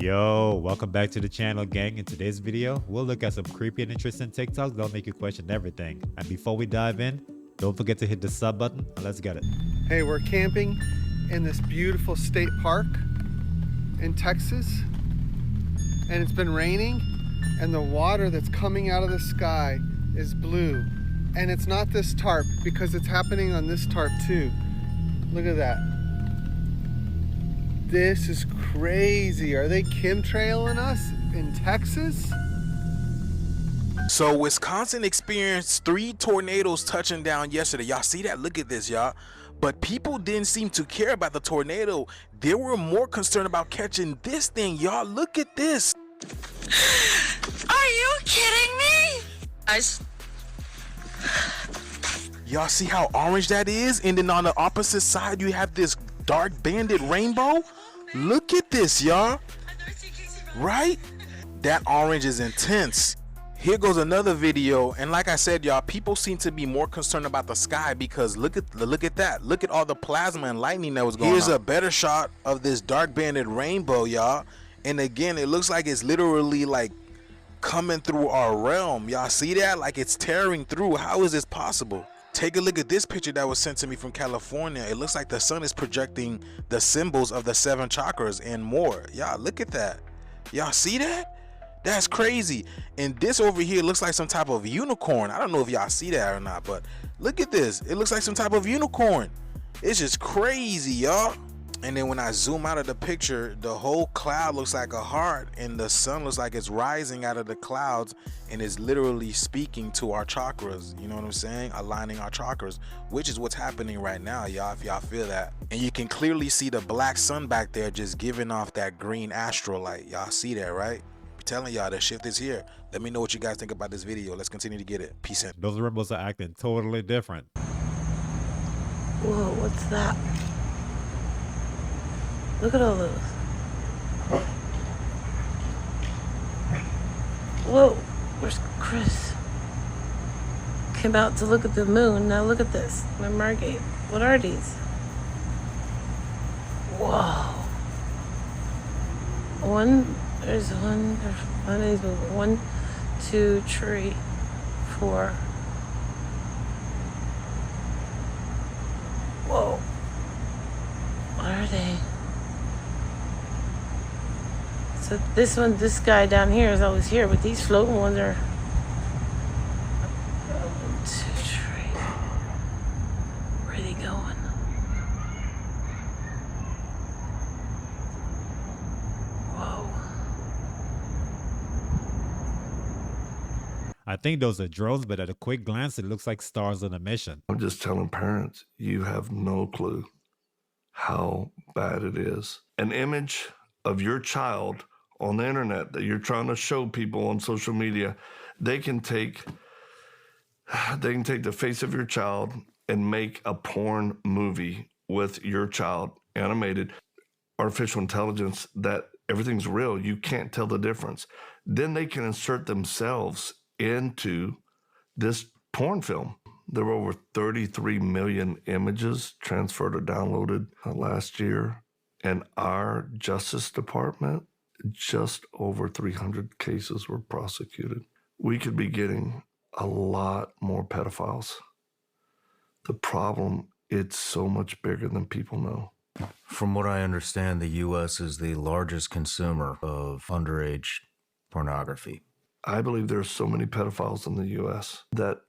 Yo, welcome back to the channel, gang. In today's video, we'll look at some creepy and interesting TikToks that'll make you question everything. And before we dive in, don't forget to hit the sub button and let's get it. Hey, we're camping in this beautiful state park in Texas, and it's been raining, and the water that's coming out of the sky is blue. And it's not this tarp, because it's happening on this tarp too. Look at that. This is crazy. Are they chemtrailing us in Texas? So Wisconsin experienced 3 tornadoes touching down yesterday. Y'all see that? Look at this, y'all. But people didn't seem to care about the tornado. They were more concerned about catching this thing, y'all. Look at this. Are you kidding me? Y'all see how orange that is? And then on the opposite side, you have this dark banded rainbow. Look at this, y'all. Right? That orange is intense. Here goes another video, and like I said, y'all, people seem to be more concerned about the sky because look at that. Look at all the plasma and lightning that was going on. Here's a better shot of this dark banded rainbow, y'all. And again, it looks like it's literally like coming through our realm. Y'all see that? Like it's tearing through. How is this possible? Take a look at this picture that was sent to me from California. It looks like the sun is projecting the symbols of the 7 chakras and more. Y'all look at that. Y'all see that? That's crazy. And this over here looks like some type of unicorn. I don't know if y'all see that or not, but look at this. It looks like some type of unicorn. It's just crazy, y'all. And then when I zoom out of the picture, the whole cloud looks like a heart, and the sun looks like it's rising out of the clouds and is literally speaking to our chakras. You know what I'm saying? Aligning our chakras, which is what's happening right now, y'all, if y'all feel that. And you can clearly see the black sun back there just giving off that green astral light. Y'all see that, right? I'm telling y'all, the shift is here. Let me know what you guys think about this video. Let's continue to get it. Peace in. Those rainbows are acting totally different. Whoa, what's that? Look at all those. Whoa, where's Chris? Came out to look at the moon. Now look at this. My Margate. What are these? Whoa. There's one of these. 1, 2, 3, 4. Whoa. What are they? So this guy down here is always here, but these floating ones are 1, 2, 3. Where are they going? Whoa. I think those are drones, but at a quick glance, it looks like stars on a mission. I'm just telling parents, you have no clue how bad it is. An image of your child on the internet that you're trying to show people on social media, they can take the face of your child and make a porn movie with your child, animated, artificial intelligence, that everything's real. You can't tell the difference. Then they can insert themselves into this porn film. There were over 33 million images transferred or downloaded last year. And our Justice Department, just over 300 cases were prosecuted. We could be getting a lot more pedophiles. The problem, it's so much bigger than people know. From what I understand, the U.S. is the largest consumer of underage pornography. I believe there's so many pedophiles in the U.S. that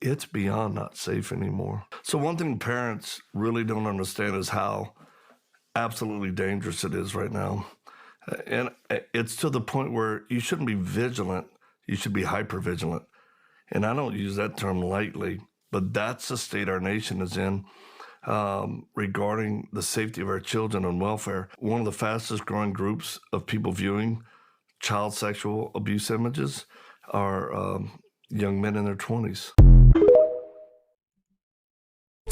it's beyond not safe anymore. So one thing parents really don't understand is how absolutely dangerous it is right now. And it's to the point where you shouldn't be vigilant, you should be hyper-vigilant. And I don't use that term lightly, but that's the state our nation is in regarding the safety of our children and welfare. One of the fastest growing groups of people viewing child sexual abuse images are young men in their 20s.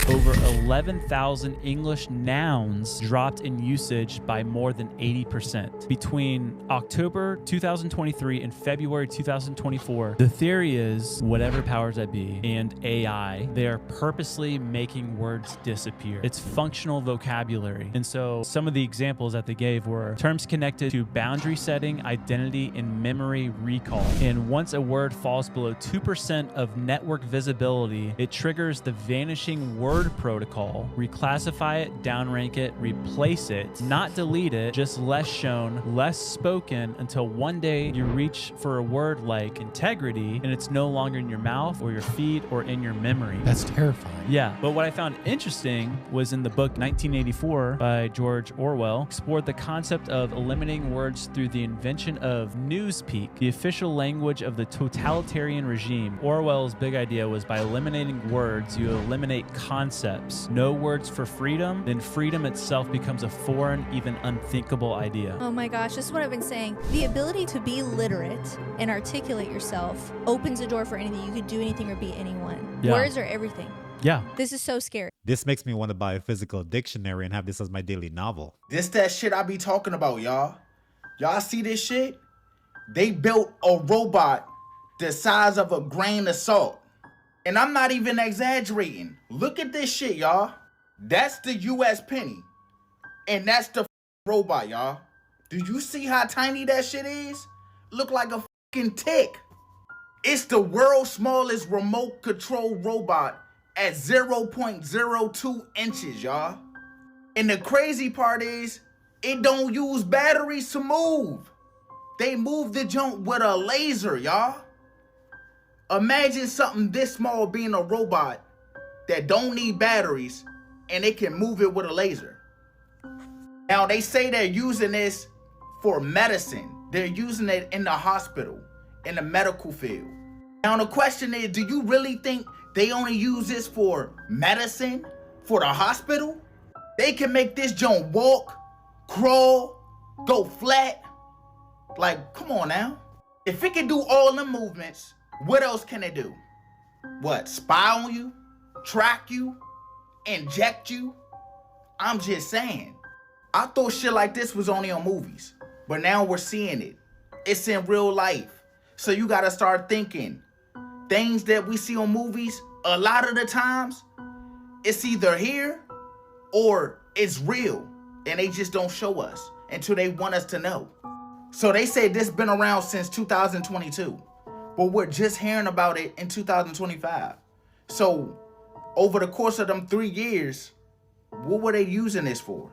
Over 11,000 English nouns dropped in usage by more than 80%. Between October 2023 and February 2024, the theory is whatever powers that be and AI, they are purposely making words disappear. It's functional vocabulary. And so some of the examples that they gave were terms connected to boundary setting, identity, and memory recall. And once a word falls below 2% of network visibility, it triggers the vanishing word protocol. Reclassify it, downrank it, replace it, not delete it, just less shown, less spoken, until one day you reach for a word like integrity and it's no longer in your mouth or your feed or in your memory. That's terrifying. Yeah, but what I found interesting was in the book 1984 by George Orwell, explored the concept of eliminating words through the invention of newspeak, the official language of the totalitarian regime. Orwell's big idea was by eliminating words, you eliminate concepts. No words for freedom, then freedom itself becomes a foreign, even unthinkable idea. Oh my gosh, this is what I've been saying. The ability to be literate and articulate yourself opens the door for anything. You could do anything or be anyone. Yeah. Words are everything. Yeah. This is so scary. This makes me want to buy a physical dictionary and have this as my daily novel. This that shit I be talking about, y'all. Y'all see this shit? They built a robot the size of a grain of salt. And I'm not even exaggerating. Look at this shit, y'all. That's the US penny. And that's the robot, y'all. Do you see how tiny that shit is? Look like a fucking tick. It's the world's smallest remote control robot at 0.02 inches, y'all. And the crazy part is, it don't use batteries to move. They move the junk with a laser, y'all. Imagine something this small being a robot that don't need batteries and it can move it with a laser. Now they say they're using this for medicine. They're using it in the hospital, in the medical field. Now the question is, do you really think they only use this for medicine, for the hospital? They can make this joint walk, crawl, go flat. Like, come on now. If it can do all the movements, what else can it do? What, spy on you? Track you? Inject you? I'm just saying. I thought shit like this was only on movies, but now we're seeing it. It's in real life. So you gotta start thinking. Things that we see on movies, a lot of the times, it's either here or it's real. And they just don't show us until they want us to know. So they say this been around since 2022, but we're just hearing about it in 2025. So over the course of them 3 years, what were they using this for?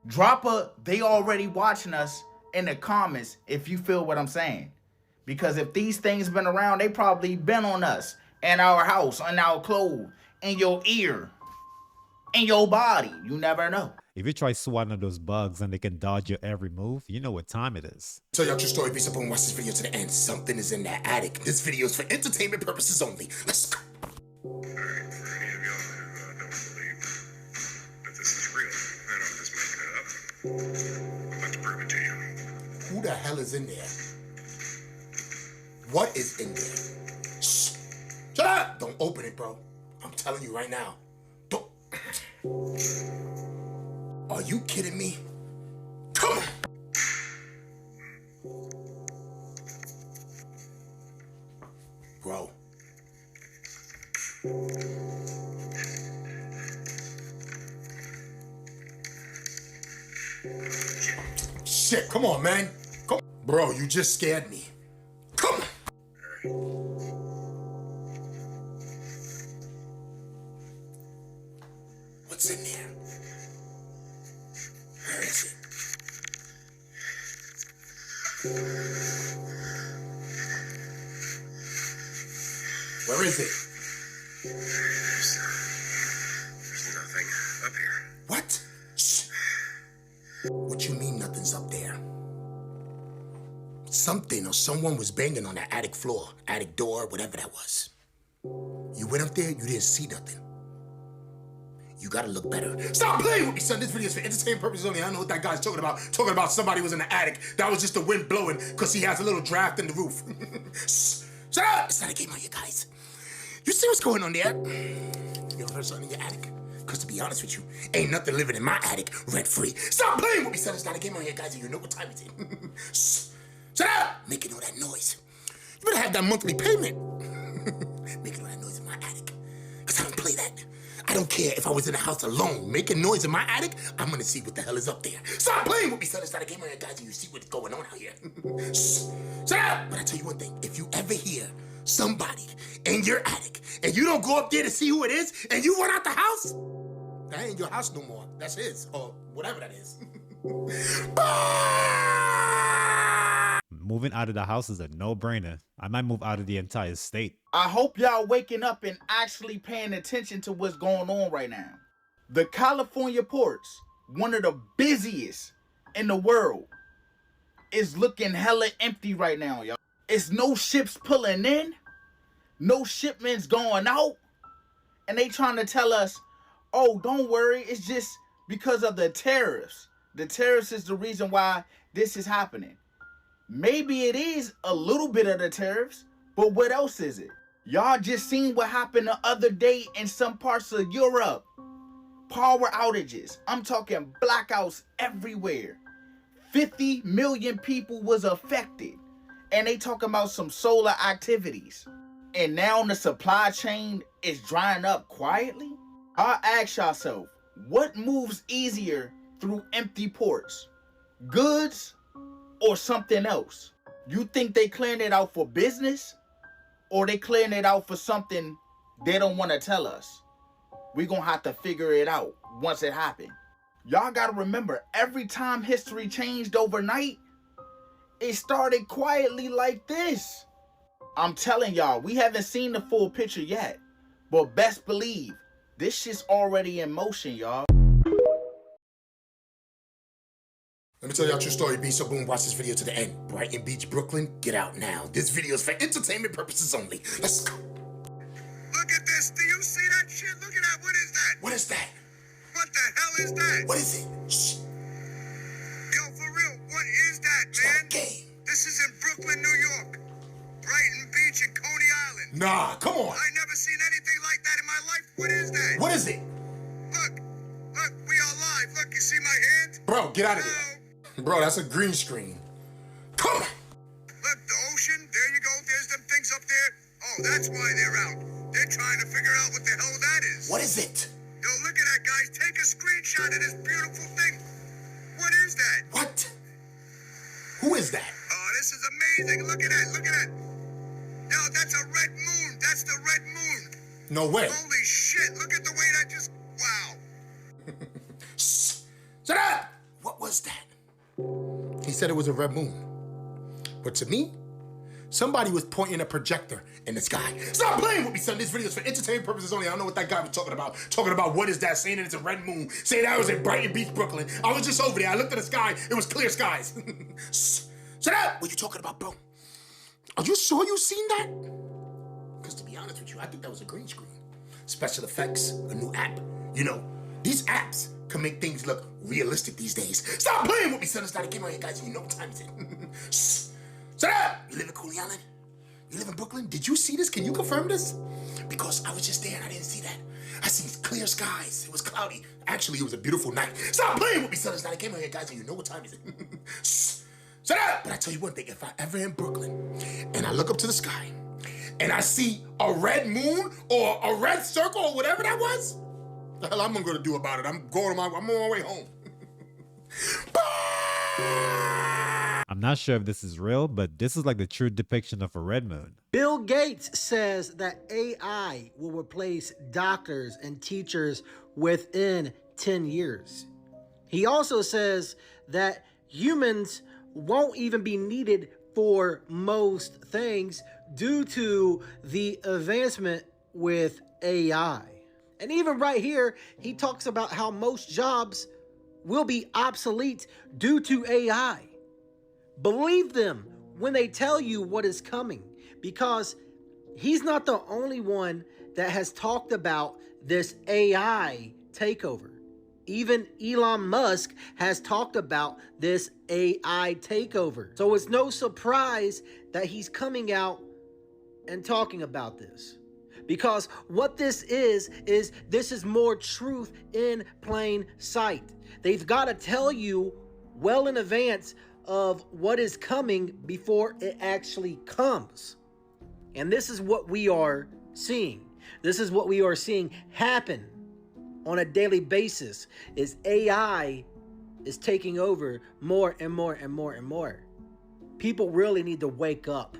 Drop a they already watching us in the comments if you feel what I'm saying. Because if these things been around, they probably been on us, in our house, in our clothes, in your ear, in your body. You never know. If you try swatting those bugs and they can dodge your every move, you know what time it is. Tell y'all true story, be simple and watch this video to the end. Something is in that attic. This video is for entertainment purposes only. Let's go. Alright, for any of y'all who don't believe that this is real, I don't just make it up. I'm about to prove it to you. Who the hell is in there? What is in there? Shh. Shut up! Don't open it, bro. I'm telling you right now. Don't. Are you kidding me? Come on! Bro. Shit, come on, man. Come on. Bro, you just scared me. Come on. What's in there? Where is it? Where is it? There's nothing up here. What? Shh. What you mean nothing's up there? Something or someone was banging on that attic floor, attic door, whatever that was. You went up there, you didn't see nothing. You gotta look better. Stop playing with me, son. This video is for entertainment purposes only. I don't know what that guy's talking about. Talking about somebody was in the attic. That was just the wind blowing because he has a little draft in the roof. Shh. Shut up! It's not a game on you guys. You see what's going on there? you ever heard something in your attic? Because to be honest with you, ain't nothing living in my attic rent-free. Stop playing with me, son. It's not a game on here, guys, and you know what time it is. Shut up! Making all that noise. You better have that monthly payment. Making all that noise in my attic. Because I don't play that. I don't care if I was in the house alone making noise in my attic. I'm going to see what the hell is up there. Stop playing with me, son. It's not a game on here, guys, and you see what's going on out here. Shut up! But I tell you one thing. If you ever hear somebody in your attic and you don't go up there to see who it is and you run out the house, that ain't your house no more. That's his, or whatever that is. Moving out of the house is a no-brainer. I might move out of the entire state. I hope y'all waking up and actually paying attention to what's going on right now. The California ports, one of the busiest in the world, is looking hella empty right now, y'all. It's no ships pulling in, no shipments going out, and they trying to tell us, oh, don't worry, it's just because of the tariffs. The tariffs is the reason why this is happening. Maybe it is a little bit of the tariffs, but what else is it? Y'all just seen what happened the other day in some parts of Europe. Power outages. I'm talking blackouts everywhere. 50 million people was affected. And they talking about some solar activities. And now the supply chain is drying up quietly? I'll ask yourself, what moves easier through empty ports? Goods or something else? You think they clearing it out for business? Or they clearing it out for something they don't want to tell us? We gonna have to figure it out once it happened. Y'all gotta remember, every time history changed overnight, it started quietly like this. I'm telling y'all, we haven't seen the full picture yet. But best believe, this shit's already in motion, y'all. Let me tell y'all a true story, B. So boom, watch this video to the end. Brighton Beach, Brooklyn, get out now. This video is for entertainment purposes only. Let's go. Look at this. Do you see that shit? Look at that. What is that? What is that? What the hell is that? What is it? Shh. Yo, for real, what is that, man? Game. This is in Brooklyn, New York. Brighton Beach and Coney Island. Nah, come on. I never seen anything like that in my life. What is that? What is it? Look, we are live. Look, you see my hand? Bro, get out of here. Bro, that's a green screen. Come on. Look, the ocean. There you go. There's them things up there. Oh, that's why they're out. They're trying to figure out what the hell that is. What is it? Yo, look at that, guys. Take a screenshot of this beautiful thing. What is that? What? Who is that? Oh, this is amazing. Look at that. Look at that. Yo, that's a red moon. That's the red moon. No way. Holy shit. Look at the way that just... Wow. Shh. Shut up. What was that? He said it was a red moon. But to me, somebody was pointing a projector in the sky. Stop playing with me, son. This video is for entertainment purposes only. I don't know what that guy was talking about. Talking about what is that, saying that it's a red moon, saying that I was in Brighton Beach, Brooklyn. I was just over there. I looked at the sky. It was clear skies. Shut up. What are you talking about, bro? Are you sure you seen that? Because to be honest with you, I think that was a green screen. Special effects, a new app. You know, these apps can make things look realistic these days. Stop playing with me, son. It's not a game on here, guys, and you know what time it is. Shut up! You live in Coney Island? You live in Brooklyn? Did you see this? Can you confirm this? Because I was just there and I didn't see that. I seen clear skies. It was cloudy. Actually, it was a beautiful night. Stop playing with me, son. It's not a game on here, guys, and you know what time it is. Shut up! But I tell you one thing, if I ever in Brooklyn and I look up to the sky and I see a red moon or a red circle or whatever that was, the hell I'm gonna do about it? I'm on my way home. I'm not sure if this is real, but this is like the true depiction of a red moon. Bill Gates says that AI will replace doctors and teachers within 10 years. He also says that humans won't even be needed for most things due to the advancement with AI. And even right here, he talks about how most jobs will be obsolete due to AI. Believe them when they tell you what is coming, because he's not the only one that has talked about this AI takeover. Even Elon Musk has talked about this AI takeover. So it's no surprise that he's coming out and talking about this. Because what this is this is more truth in plain sight. They've got to tell you well in advance of what is coming before it actually comes. And this is what we are seeing. This is what we are seeing happen on a daily basis, is AI is taking over more and more and more and more. People really need to wake up.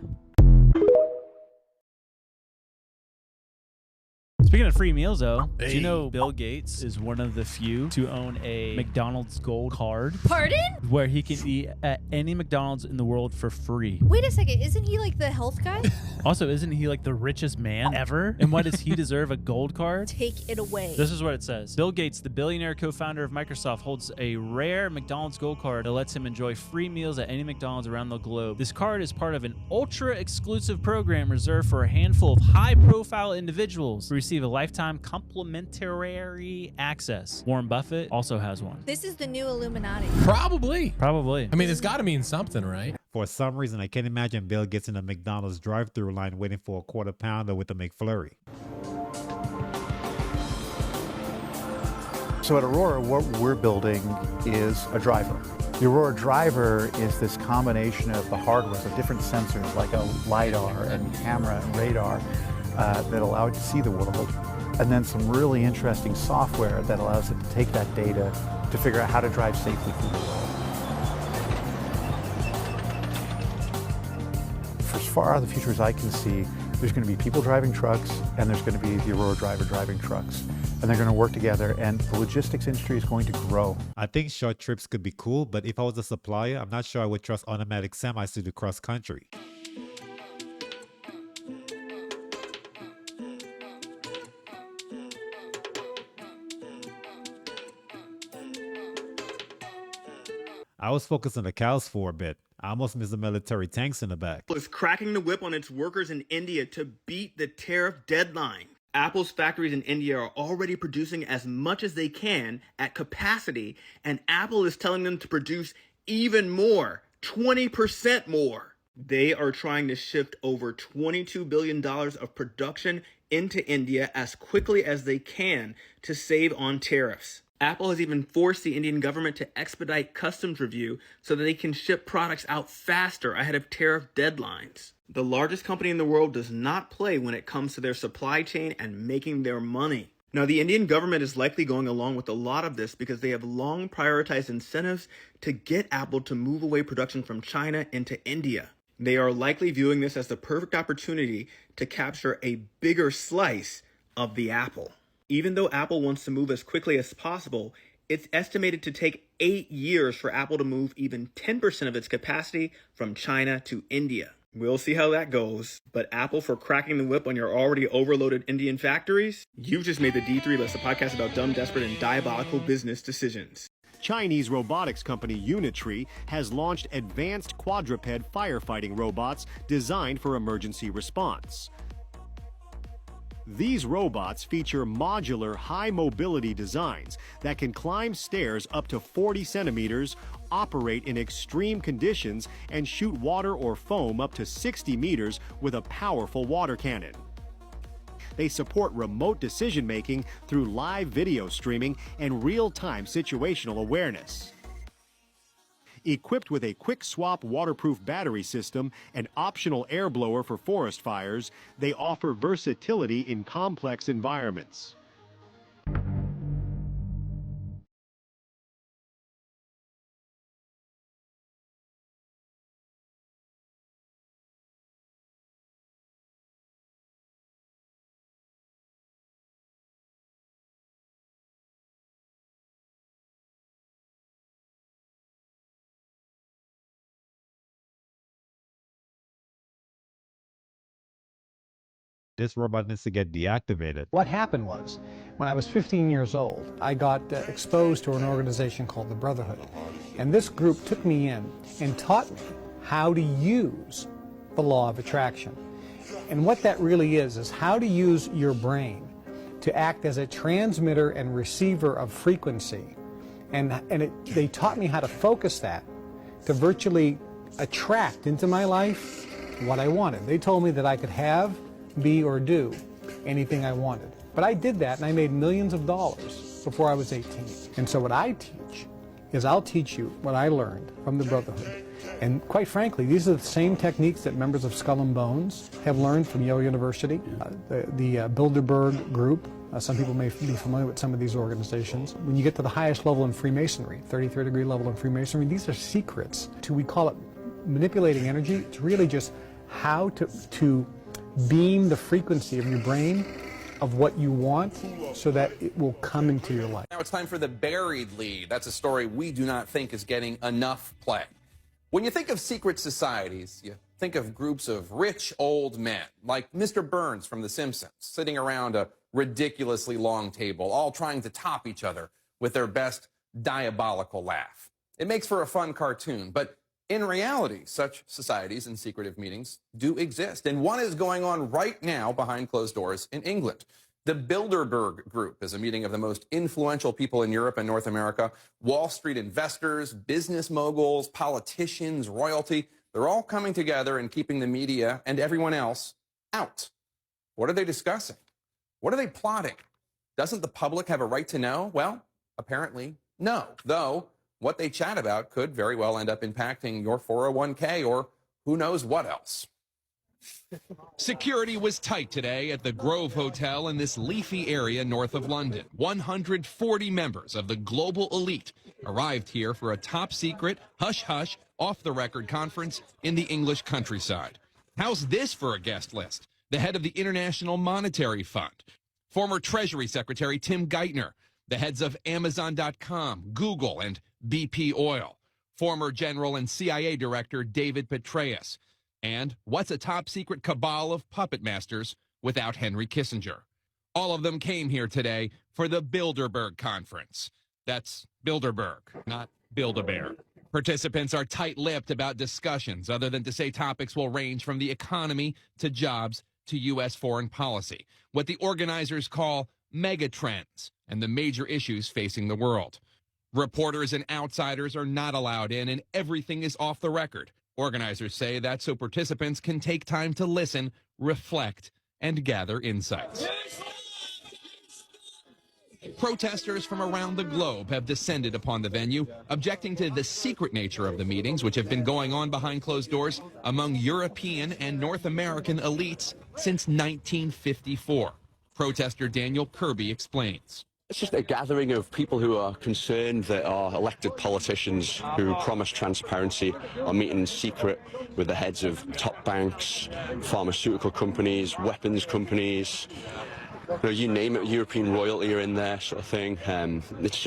Speaking of free meals, though, do you know Bill Gates is one of the few to own a McDonald's Gold Card? Pardon? Where he can eat at any McDonald's in the world for free. Wait a second, isn't he like the health guy? Also, isn't he like the richest man ever? And why does he deserve a gold card? Take it away. This is what it says. Bill Gates, the billionaire co-founder of Microsoft, holds a rare McDonald's Gold Card that lets him enjoy free meals at any McDonald's around the globe. This card is part of an ultra-exclusive program reserved for a handful of high-profile individuals who receive a lifetime complimentary access. Warren Buffett also has one. This is the new Illuminati. Probably. I mean, it's got to mean something, right? For some reason, I can't imagine Bill gets in a McDonald's drive-thru line waiting for a quarter pounder with a McFlurry. So at Aurora, what we're building is a driver. The Aurora driver is this combination of the hardware, so different sensors like a LiDAR and camera and radar that allow it to see the world, and then some really interesting software that allows it to take that data to figure out how to drive safely through the world. For as far out of the future as I can see, there's going to be people driving trucks, and there's going to be the Aurora driver driving trucks. And they're going to work together, and the logistics industry is going to grow. I think short trips could be cool, but if I was a supplier, I'm not sure I would trust automatic semis to do cross country. I was focused on the cows for a bit. I almost missed the military tanks in the back. Is cracking the whip on its workers in India to beat the tariff deadline. Apple's factories in India are already producing as much as they can at capacity, and Apple is telling them to produce even more, 20% more. They are trying to shift over $22 billion of production into India as quickly as they can to save on tariffs. Apple has even forced the Indian government to expedite customs review so that they can ship products out faster ahead of tariff deadlines. The largest company in the world does not play when it comes to their supply chain and making their money. Now, the Indian government is likely going along with a lot of this because they have long prioritized incentives to get Apple to move away production from China into India. They are likely viewing this as the perfect opportunity to capture a bigger slice of the apple. Even though Apple wants to move as quickly as possible, it's estimated to take 8 years for Apple to move even 10% of its capacity from China to India. We'll see how that goes. But Apple for cracking the whip on your already overloaded Indian factories? You've just made the D3 List, a podcast about dumb, desperate, and diabolical business decisions. Chinese robotics company Unitree has launched advanced quadruped firefighting robots designed for emergency response. These robots feature modular high-mobility designs that can climb stairs up to 40 centimeters, operate in extreme conditions, and shoot water or foam up to 60 meters with a powerful water cannon. They support remote decision-making through live video streaming and real-time situational awareness. Equipped with a quick-swap waterproof battery system and optional air blower for forest fires, they offer versatility in complex environments. This robot needs to get deactivated. What happened was, when I was 15 years old, I got exposed to an organization called the Brotherhood. And this group took me in and taught me how to use the law of attraction. And what that really is how to use your brain to act as a transmitter and receiver of frequency. And they taught me how to focus that to virtually attract into my life what I wanted. They told me that I could have, be, or do anything I wanted. But I did that and I made millions of dollars before I was 18. And so what I teach is I'll teach you what I learned from the Brotherhood. And quite frankly, these are the same techniques that members of Skull and Bones have learned from Yale University, the Bilderberg Group. Some people may be familiar with some of these organizations. When you get to the highest level in Freemasonry, 33rd degree level in Freemasonry, these are secrets to, we call it manipulating energy. It's really just how to beam the frequency of your brain of what you want so that it will come into your life. Now it's time for the buried lead. That's a story we do not think is getting enough play. When you think of secret societies, you think of groups of rich old men, like Mr. Burns from The Simpsons, sitting around a ridiculously long table, all trying to top each other with their best diabolical laugh. It makes for a fun cartoon, but in reality, such societies and secretive meetings do exist, and one is going on right now behind closed doors in England. The Bilderberg Group is a meeting of the most influential people in Europe and North America. Wall Street investors, business moguls, politicians, royalty, they're all coming together and keeping the media and everyone else out. What are they discussing? What are they plotting? Doesn't the public have a right to know? Well, apparently no, though what they chat about could very well end up impacting your 401k or who knows what else. Security was tight today at the Grove Hotel in this leafy area north of London. 140 members of the global elite arrived here for a top-secret, hush-hush, off-the-record conference in the English countryside. How's this for a guest list? The head of the International Monetary Fund, former Treasury Secretary Tim Geithner, the heads of Amazon.com, Google, and BP Oil, former General and CIA Director David Petraeus, and what's a top-secret cabal of puppet masters without Henry Kissinger? All of them came here today for the Bilderberg Conference. That's Bilderberg, not Build-A-Bear. Participants are tight-lipped about discussions, other than to say topics will range from the economy to jobs to U.S. foreign policy, what the organizers call megatrends and the major issues facing the world. Reporters and outsiders are not allowed in, and everything is off the record. Organizers say that so participants can take time to listen, reflect, and gather insights. Protesters from around the globe have descended upon the venue, objecting to the secret nature of the meetings, which have been going on behind closed doors among European and North American elites since 1954. Protester Daniel Kirby explains. It's just a gathering of people who are concerned that our elected politicians who promise transparency are meeting in secret with the heads of top banks, pharmaceutical companies, weapons companies, you name it, European royalty are in there, sort of thing. It's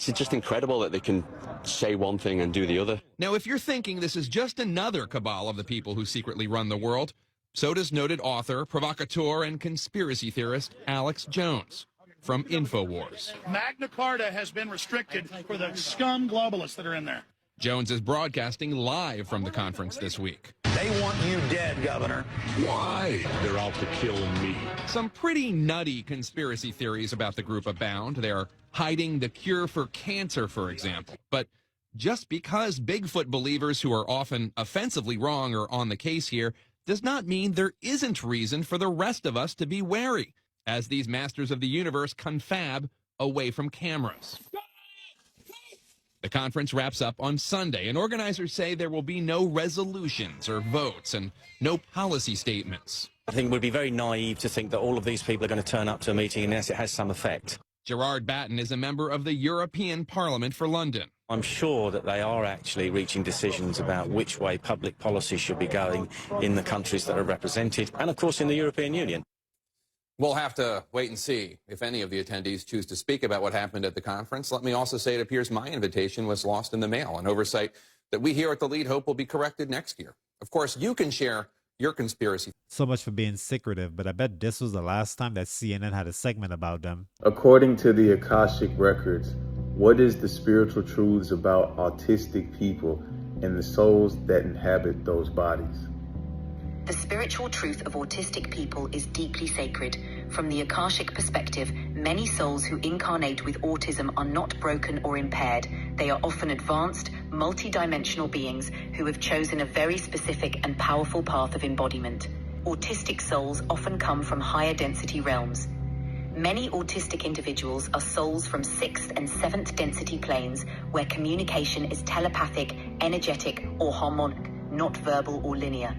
just incredible that they can say one thing and do the other. Now, if you're thinking this is just another cabal of the people who secretly run the world, so does noted author, provocateur, and conspiracy theorist Alex Jones from InfoWars. Magna Carta has been restricted for the scum globalists that are in there. Jones is broadcasting live from the conference this week. They want you dead, Governor. Why? They're out to kill me. Some pretty nutty conspiracy theories about the group abound. They're hiding the cure for cancer, for example. But just because Bigfoot believers who are often offensively wrong are on the case here does not mean there isn't reason for the rest of us to be wary, as these masters of the universe confab away from cameras. The conference wraps up on Sunday, and organizers say there will be no resolutions or votes and no policy statements. I think it would be very naive to think that all of these people are going to turn up to a meeting unless it has some effect. Gerard Batten is a member of the European Parliament for London. I'm sure that they are actually reaching decisions about which way public policy should be going in the countries that are represented, and of course in the European Union. We'll have to wait and see if any of the attendees choose to speak about what happened at the conference. Let me also say it appears my invitation was lost in the mail, an oversight that we here at The Lead hope will be corrected next year. Of course, you can share your conspiracy. So much for being secretive, but I bet this was the last time that CNN had a segment about them. According to the Akashic Records, what is the spiritual truths about autistic people and the souls that inhabit those bodies? The spiritual truth of autistic people is deeply sacred. From the Akashic perspective, many souls who incarnate with autism are not broken or impaired. They are often advanced, multi-dimensional beings who have chosen a very specific and powerful path of embodiment. autistic souls often come from higher density realms. Many autistic individuals are souls from 6th and 7th density planes where communication is telepathic, energetic, or harmonic, not verbal or linear.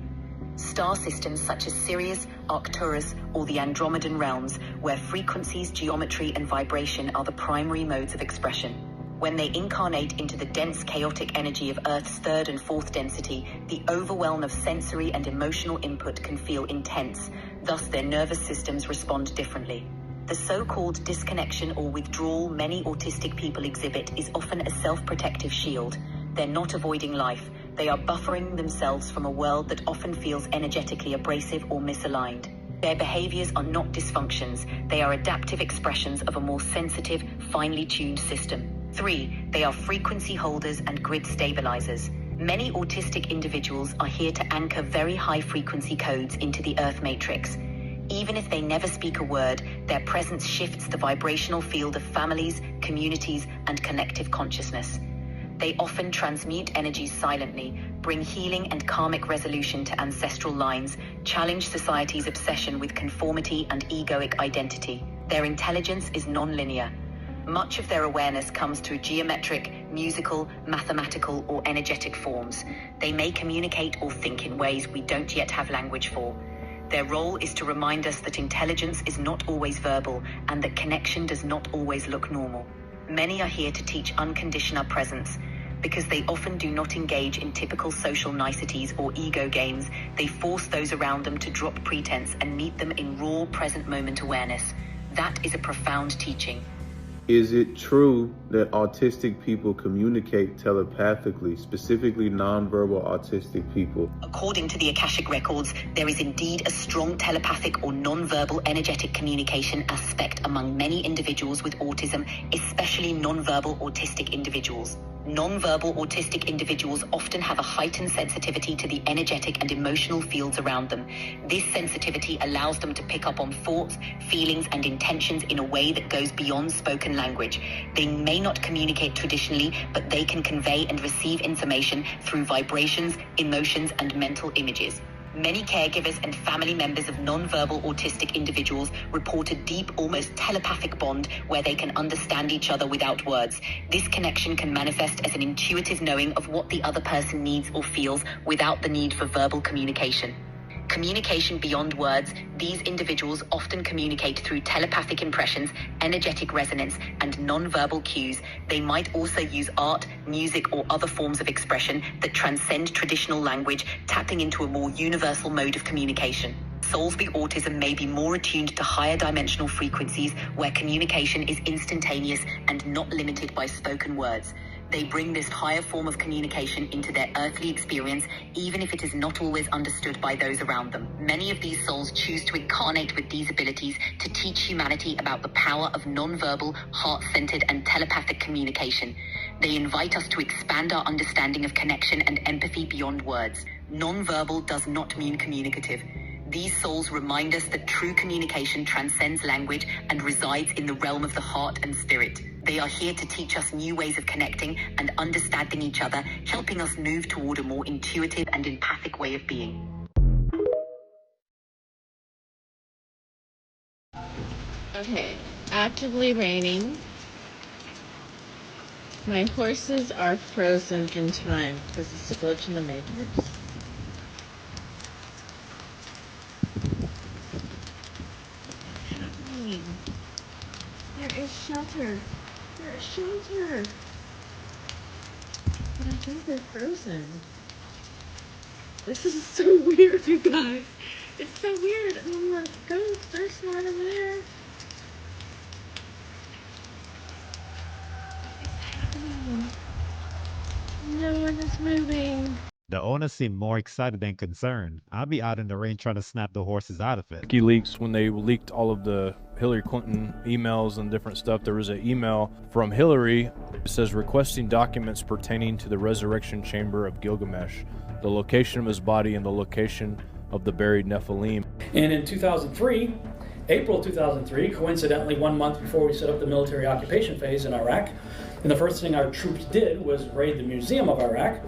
Star systems such as Sirius, Arcturus, or the Andromedan realms, where frequencies, geometry, and vibration are the primary modes of expression. When they incarnate into the dense, chaotic energy of Earth's 3rd and 4th density, the overwhelm of sensory and emotional input can feel intense, thus their nervous systems respond differently. The so-called disconnection or withdrawal many autistic people exhibit is often a self-protective shield. They're not avoiding life. They are buffering themselves from a world that often feels energetically abrasive or misaligned. Their behaviors are not dysfunctions. They are adaptive expressions of a more sensitive, finely tuned system. 3. They are frequency holders and grid stabilizers. Many autistic individuals are here to anchor very high frequency codes into the Earth matrix. Even if they never speak a word, their presence shifts the vibrational field of families, communities, and collective consciousness. They often transmute energies silently, bring healing and karmic resolution to ancestral lines, challenge society's obsession with conformity and egoic identity. Their intelligence is non-linear. Much of their awareness comes through geometric, musical, mathematical, or energetic forms. They may communicate or think in ways we don't yet have language for. Their role is to remind us that intelligence is not always verbal and that connection does not always look normal. Many are here to teach unconditional presence. Because they often do not engage in typical social niceties or ego games, they force those around them to drop pretense and meet them in raw, present moment awareness. That is a profound teaching. Is it true that autistic people communicate telepathically, specifically nonverbal autistic people? According to the Akashic Records, there is indeed a strong telepathic or nonverbal energetic communication aspect among many individuals with autism, especially nonverbal autistic individuals. Nonverbal autistic individuals often have a heightened sensitivity to the energetic and emotional fields around them. This sensitivity allows them to pick up on thoughts, feelings, and intentions in a way that goes beyond spoken language. They may not communicate traditionally, but they can convey and receive information through vibrations, emotions, and mental images. Many caregivers and family members of nonverbal autistic individuals report a deep, almost telepathic bond where they can understand each other without words. This connection can manifest as an intuitive knowing of what the other person needs or feels without the need for verbal communication. Communication beyond words, these individuals often communicate through telepathic impressions, energetic resonance, and non-verbal cues. They might also use art, music, or other forms of expression that transcend traditional language, tapping into a more universal mode of communication. Souls with autism may be more attuned to higher dimensional frequencies where communication is instantaneous and not limited by spoken words. They bring this higher form of communication into their earthly experience, even if it is not always understood by those around them. Many of these souls choose to incarnate with these abilities to teach humanity about the power of non-verbal, heart-centered, and telepathic communication. They invite us to expand our understanding of connection and empathy beyond words. Non-verbal does not mean communicative. These souls remind us that true communication transcends language and resides in the realm of the heart and spirit. They are here to teach us new ways of connecting and understanding each other, helping us move toward a more intuitive and empathic way of being. Okay, actively raining. My horses are frozen in time because it's a glitch in the matrix. There is shelter. There is shelter. But I think they're frozen. This is so weird, you guys. It's so weird. I'm like, go, there's one over there. What is happening? No one is moving. The owners seem more excited than concerned. I'll be out in the rain trying to snap the horses out of it. WikiLeaks, when they leaked all of the Hillary Clinton emails and different stuff, there was an email from Hillary. It says requesting documents pertaining to the resurrection chamber of Gilgamesh, the location of his body and the location of the buried Nephilim. And in 2003, April 2003, coincidentally 1 month before we set up the military occupation phase in Iraq. And the first thing our troops did was raid the Museum of Iraq,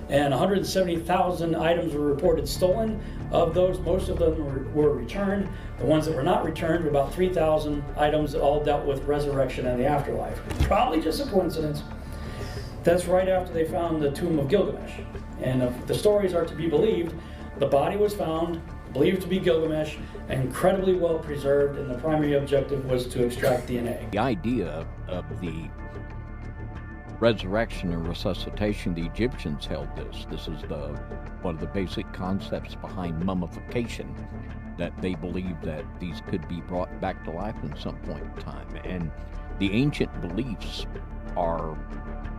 and 170,000 items were reported stolen. Of those, most of them were returned. The ones that were not returned were about 3,000 items that all dealt with resurrection and the afterlife. Probably just a coincidence. That's right after they found the tomb of Gilgamesh. And if the stories are to be believed, the body was found, believed to be Gilgamesh, incredibly well preserved, and the primary objective was to extract DNA. The idea of the resurrection and resuscitation, the Egyptians held this. This is one of the basic concepts behind mummification, that they believed that these could be brought back to life in some point in time. And the ancient beliefs are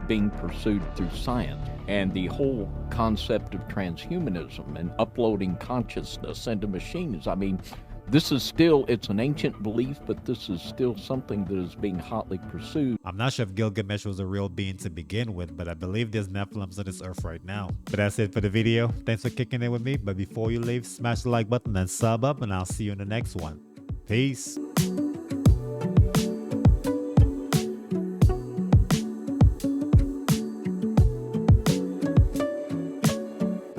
being pursued through science, and the whole concept of transhumanism and uploading consciousness into machines. I mean, this is still, it's an ancient belief, but this is still something that is being hotly pursued. I'm not sure if Gilgamesh was a real being to begin with, but I believe there's Nephilims on this earth right now. But that's it for the video. Thanks for kicking it with me. But before you leave, smash the like button and sub up, and I'll see you in the next one. Peace.